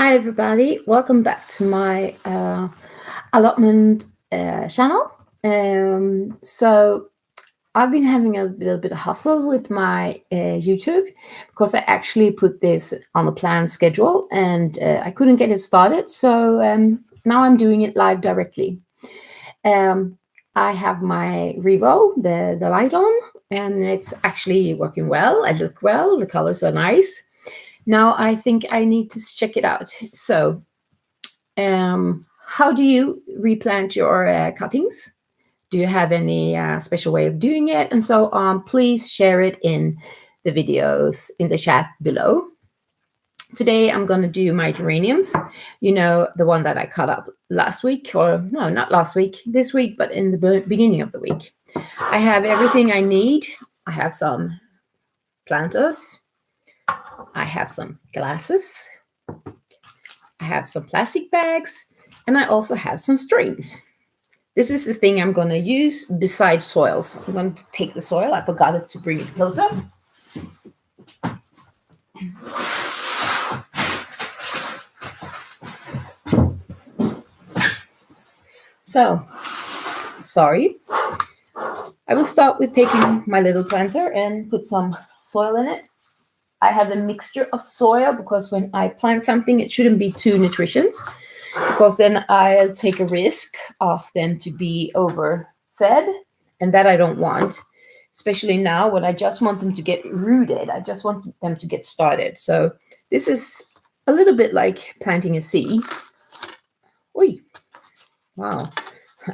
Hi everybody, welcome back to my allotment channel. So I've been having a little bit of hustle with my YouTube because I actually put this on a planned schedule and I couldn't get it started. So now I'm doing it live directly. I have my Revo, the light on, and it's actually working well. I look well, the colors are nice. Now I think I need to check it out. So how do you replant your cuttings? Do you have any special way of doing it? And so on, please share it in the videos in the chat below. Today I'm going to do my geraniums, you know, the one that I cut up last week, or no, not last week, this week, but in the beginning of the week. I have everything I need. I have some planters. I have some glasses. I have some plastic bags, and I also have some strings. This is the thing I'm going to use besides soils. I'm going to take the soil. I forgot it to bring it closer. So, sorry. I will start with taking my little planter and put some soil in it. I have a mixture of soil because when I plant something, it shouldn't be too nutritious, because then I'll take a risk of them to be overfed, and that I don't want, especially now when I just want them to get rooted. I just want them to get started. So this is a little bit like planting a seed. Oi, wow,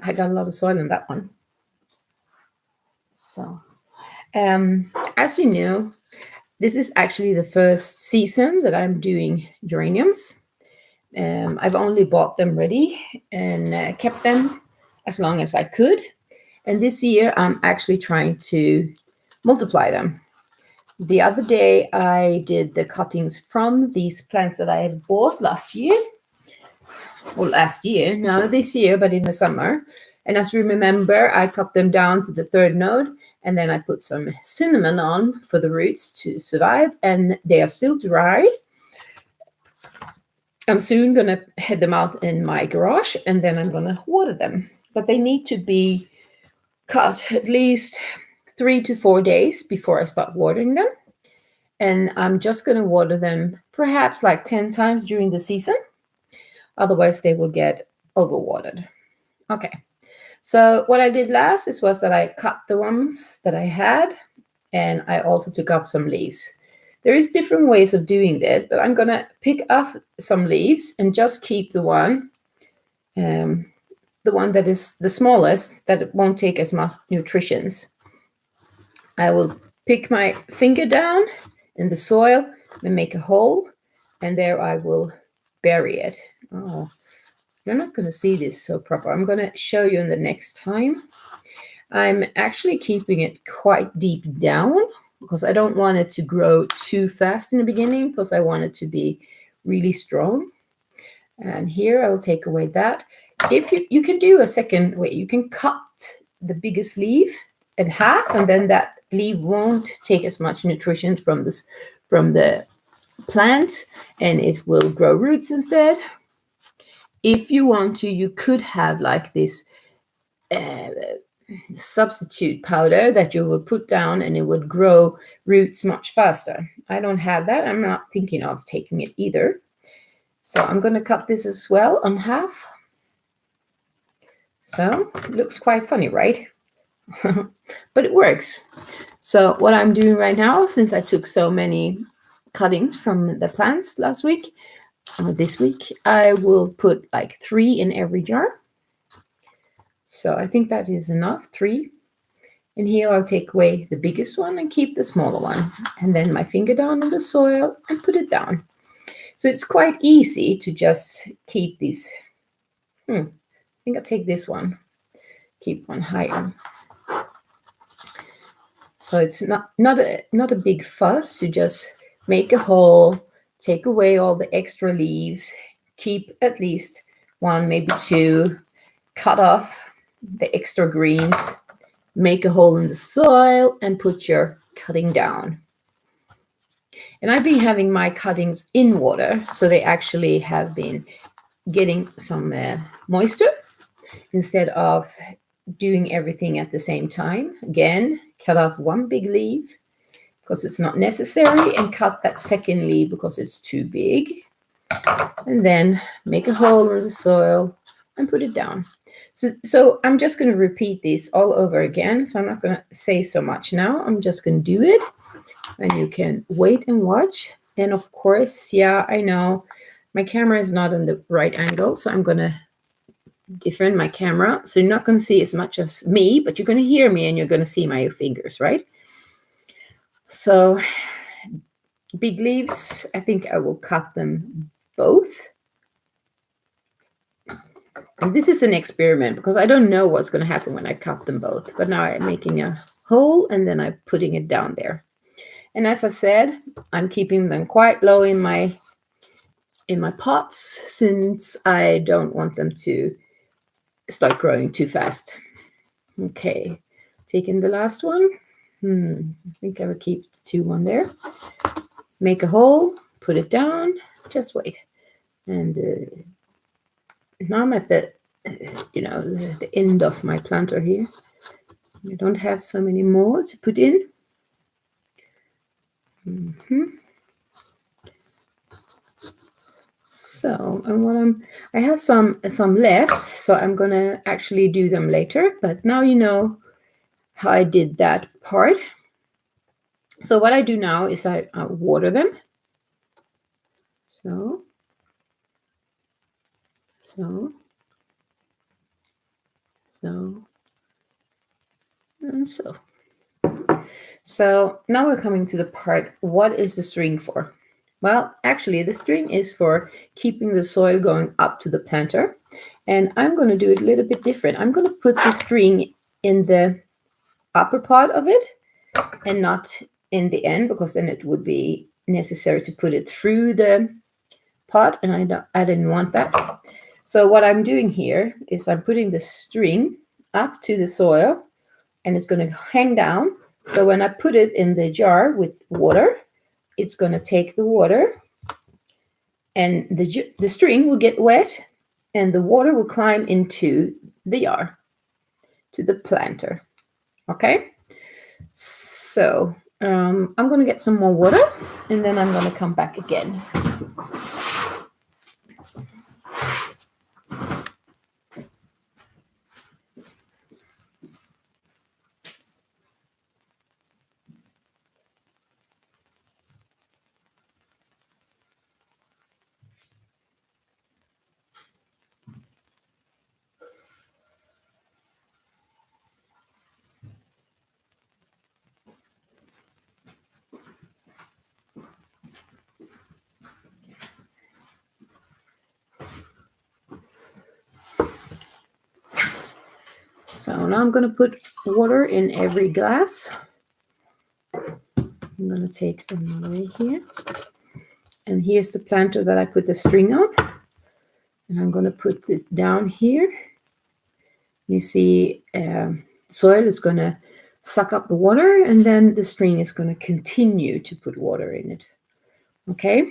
I got a lot of soil in that one. So as you know, this is actually the first season that I'm doing geraniums. I've only bought them ready and kept them as long as I could. And this year, I'm actually trying to multiply them. The other day, I did the cuttings from these plants that I had bought last year. Well, last year, no, this year, but in the summer. And as you remember, I cut them down to the third node, and then I put some cinnamon on for the roots to survive, and they are still dry. I'm soon going to head them out in my garage, and then I'm going to water them. But they need to be cut at least 3 to 4 days before I start watering them. And I'm just going to water them perhaps like 10 times during the season. Otherwise, they will get overwatered. Okay. So what I did last was that I cut the ones that I had, and I also took off some leaves. There is different ways of doing that, but I'm going to pick off some leaves and just keep the one that is the smallest, that won't take as much nutrition. I will pick my finger down in the soil and make a hole, and there I will bury it. Oh, you're not going to see this so proper. I'm going to show you in the next time. I'm actually keeping it quite deep down because I don't want it to grow too fast in the beginning, because I want it to be really strong. And here I'll take away that. If you can do a second way, you can cut the biggest leaf in half, and then that leaf won't take as much nutrition from the plant, and it will grow roots instead. If you want to, you could have like this substitute powder that you would put down, and it would grow roots much faster. I don't have that. I'm not thinking of taking it either. So I'm going to cut this as well on half. So it looks quite funny, right? But it works. So what I'm doing right now, since I took so many cuttings from the plants last week, this week, I will put like 3 in every jar. So I think that is enough, 3. And here I'll take away the biggest one and keep the smaller one. And then my finger down in the soil and put it down. So it's quite easy to just keep these. I think I'll take this one, keep one higher. So it's not a big fuss. You just make a hole, take away all the extra leaves, keep at least 1, maybe 2, cut off the extra greens, make a hole in the soil, and put your cutting down. And I've been having my cuttings in water, so they actually have been getting some moisture instead of doing everything at the same time. Again, cut off one big leaf because it's not necessary, and cut that second leaf because it's too big. And then make a hole in the soil and put it down. So I'm just going to repeat this all over again. So I'm not going to say so much now. I'm just going to do it, and you can wait and watch. And of course, yeah, I know my camera is not in the right angle, so I'm going to different my camera. So you're not going to see as much as me, but you're going to hear me and you're going to see my fingers, right? So big leaves, I think I will cut them both. And this is an experiment because I don't know what's going to happen when I cut them both. But now I'm making a hole and then I'm putting it down there. And as I said, I'm keeping them quite low in my pots since I don't want them to start growing too fast. Okay, taking the last one. I think I will keep the 2 there. Make a hole, put it down, just wait. And now I'm at the the end of my planter here. I don't have so many more to put in. So, and I have some left, so I'm gonna actually do them later. But now you know how I did that part. So what I do now is I water them. So. And so. So now we're coming to the part, what is the string for? Well, actually the string is for keeping the soil going up to the planter. And I'm going to do it a little bit different. I'm going to put the string in the upper part of it and not in the end, because then it would be necessary to put it through the pot, and I didn't want that. So what I'm doing here is I'm putting the string up to the soil, and it's going to hang down. So when I put it in the jar with water, it's going to take the water, and the string will get wet, and the water will climb into the jar, to the planter. Okay? So I'm going to get some more water, and then I'm going to come back again. So now I'm going to put water in every glass. I'm going to take them away here. And here's the planter that I put the string on. And I'm going to put this down here. You see soil is going to suck up the water, and then the string is going to continue to put water in it. Okay?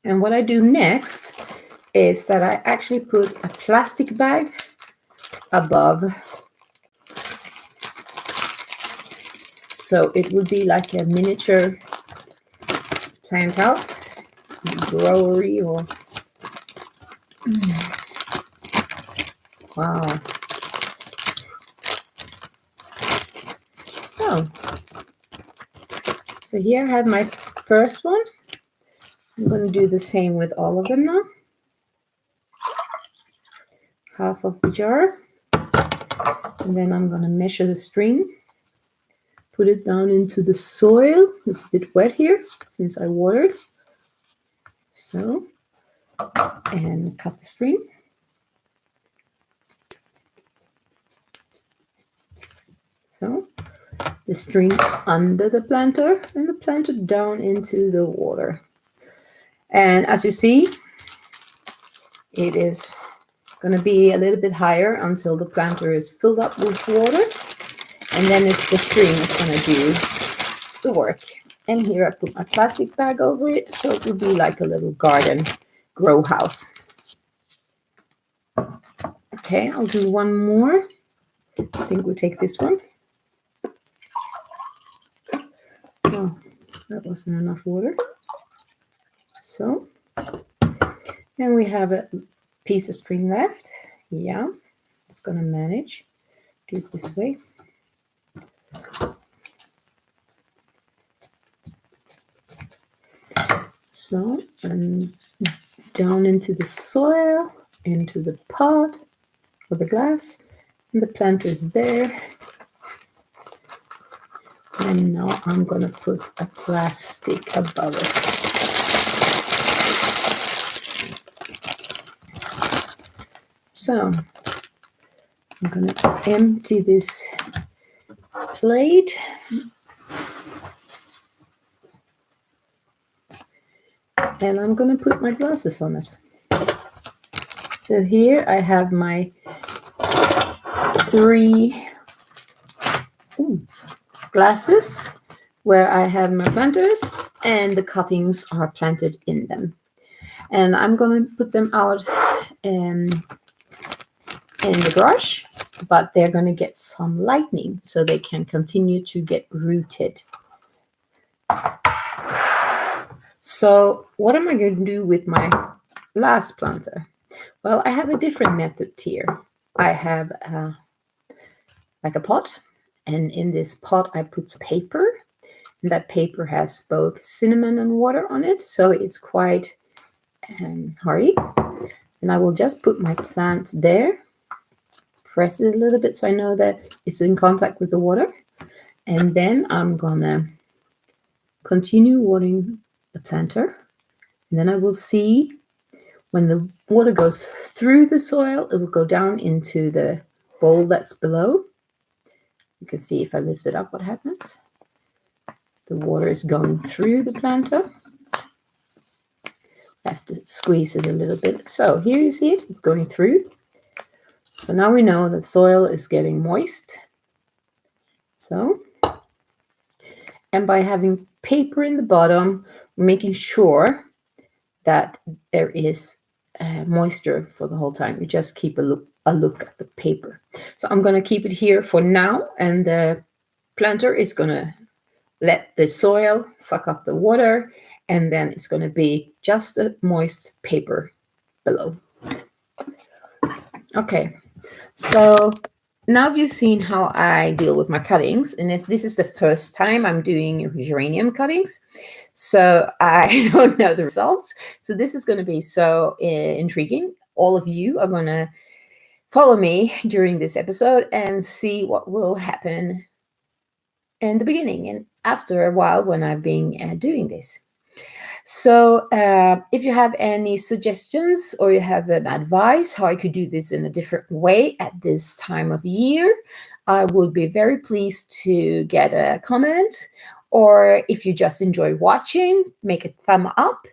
And what I do next is that I actually put a plastic bag above. So it would be like a miniature plant house, growery, or wow. So here I have my first one. I'm going to do the same with all of them now. Half of the jar. And then I'm going to measure the string. Put it down into the soil. It's a bit wet here since I watered. So, and cut the string. So, the string under the planter and the planter down into the water. And as you see, it is going to be a little bit higher until the planter is filled up with water. And then the string is going to do the work. And here I put my plastic bag over it, so it will be like a little garden grow house. Okay, I'll do one more. I think we'll take this one. Oh, that wasn't enough water. So, then we have a piece of string left. Yeah, it's gonna manage. Do it this way. So, and down into the soil, into the pot or the glass, and the plant is there. And now I'm gonna put a plastic above it. So I'm gonna empty this plate. And I'm gonna put my glasses on it. So here I have my 3 glasses where I have my planters and the cuttings are planted in them. And I'm gonna put them out in the garage, but they're gonna get some lightning so they can continue to get rooted. So what am I going to do with my last planter? Well, I have a different method here. I have like a pot, and in this pot I put some paper, and that paper has both cinnamon and water on it, so it's quite hardy. And I will just put my plant there, press it a little bit so I know that it's in contact with the water, and then I'm gonna continue watering the planter, and then I will see when the water goes through the soil, it will go down into the bowl that's below. You can see if I lift it up what happens. The water is going through the planter. I have to squeeze it a little bit. So here you see it, it's going through. So now we know the soil is getting moist. So, and by having paper in the bottom, making sure that there is moisture for the whole time. You just keep a look at the paper. So I'm going to keep it here for now, and the planter is going to let the soil suck up the water, and then it's going to be just a moist paper below. Okay, so now you've seen how I deal with my cuttings, and this is the first time I'm doing geranium cuttings, so I don't know the results. So this is going to be so intriguing. All of you are going to follow me during this episode and see what will happen in the beginning and after a while when I've been doing this. So if you have any suggestions or you have an advice how I could do this in a different way at this time of year, I would be very pleased to get a comment. Or if you just enjoy watching, make a thumb up.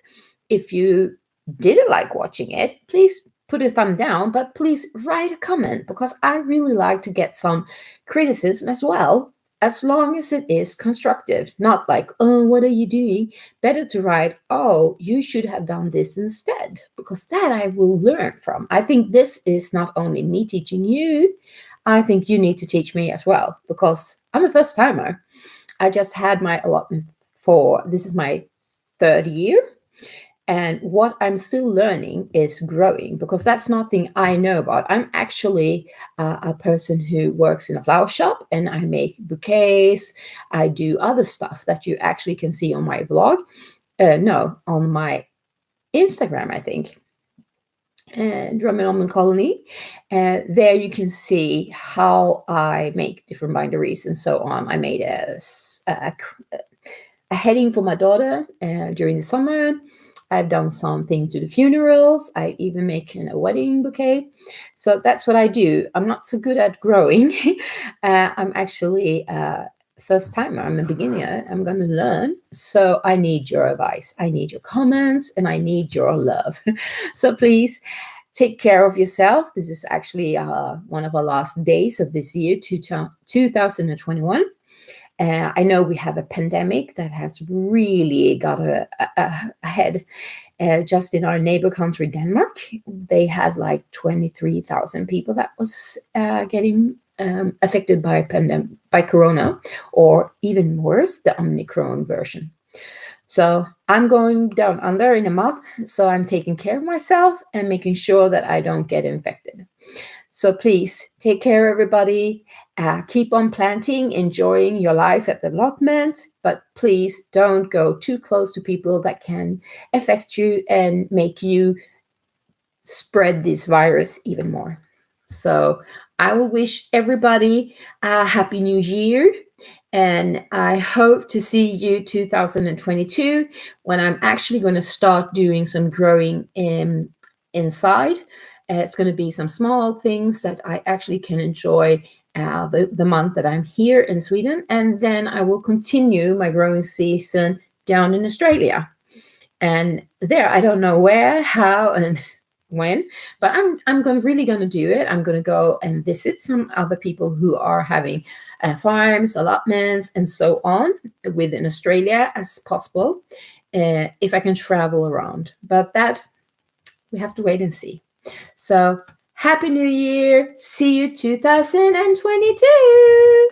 If you didn't like watching it, please put a thumb down, but please write a comment, because I really like to get some criticism as well, as long as it is constructive, not like, oh, what are you doing? Better to write, oh, you should have done this instead, because that I will learn from. I think this is not only me teaching you, I think you need to teach me as well, because I'm a first timer. I just had my allotment this is my 3rd year. And what I'm still learning is growing, because that's nothing I know about. I'm actually a person who works in a flower shop, and I make bouquets. I do other stuff that you actually can see on my vlog. No, on my Instagram, I think. Drum and Almond Colony. There you can see how I make different binderies and so on. I made a heading for my daughter during the summer. I've done something to the funerals. I even make a wedding bouquet. So that's what I do. I'm not so good at growing. I'm actually a first timer. I'm a beginner. I'm going to learn. So I need your advice. I need your comments, and I need your love. So please take care of yourself. This is actually one of our last days of this year, 2021. I know we have a pandemic that has really got ahead. Just in our neighbor country, Denmark, they had like 23,000 people that was getting affected by corona, or even worse, the Omicron version. So I'm going down under in a month, so I'm taking care of myself and making sure that I don't get infected. So please take care, everybody. Keep on planting, enjoying your life at the allotment, but please don't go too close to people that can affect you and make you spread this virus even more. So I will wish everybody a happy new year. And I hope to see you 2022, when I'm actually going to start doing some growing inside. It's going to be some small things that I actually can enjoy the month that I'm here in Sweden. And then I will continue my growing season down in Australia. And there, I don't know where, how, and when, but I'm really going to do it. I'm going to go and visit some other people who are having farms, allotments, and so on within Australia as possible, if I can travel around. But that we have to wait and see. So happy New Year! See you 2022!